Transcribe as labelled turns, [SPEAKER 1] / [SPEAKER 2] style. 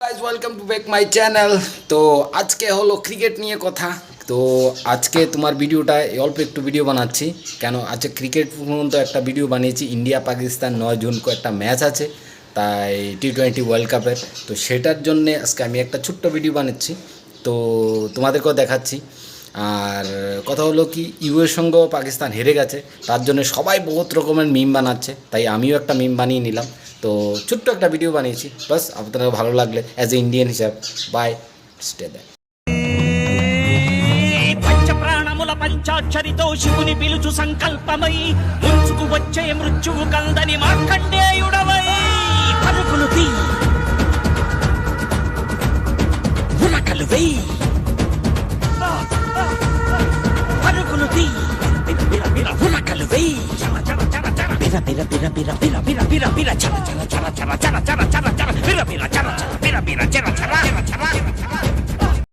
[SPEAKER 1] Guys welcome to back my channel. তো আজকে হলো ক্রিকেট নিয়ে কথা। তো আজকে তোমার ভিডিওটা অল্প একটু ভিডিও বানাচ্ছি, কেন আজকে ক্রিকেট পর্যন্ত একটা ভিডিও বানিয়েছি। ইন্ডিয়া পাকিস্তান 9 জুন একটা ম্যাচ আছে, তাই T20 ওয়ার্ল্ড কাপের। তো সেটার জন্যে আজকে আমি একটা ছোট্ট ভিডিও বানাচ্ছি, তো তোমাদেরকেও দেখাচ্ছি। আর কথা হলো কি, ইউএর সঙ্গেও পাকিস্তান হেরে গেছে, তার জন্য সবাই বহুত রকমের মিম বানাচ্ছে, তাই আমিও একটা মিম বানিয়ে নিলাম। তো ছোট্ট একটা ভিডিও বানিয়েছি, বাস আপনাদের ভালো লাগলে অ্যাজ এ ইন্ডিয়ান হিসাব। Bye, stay that.
[SPEAKER 2] పంచప్రాణముల పంచాక్షరితో శివుని పిలుచు సంకల్పమై ముంచుకు వచ్చే మృత్యువు కందని మార్కండేయుడవై పరుగులు తీ ఉరకలు వెయ్యి పరుగులు తీ ఉరకలు వెయ్యి బిర బిర బిర బిర బిర బిర బిర బిర చర చర చర చర చర చర చర చర బిర బిర చర చర బిర బిర చర చర చర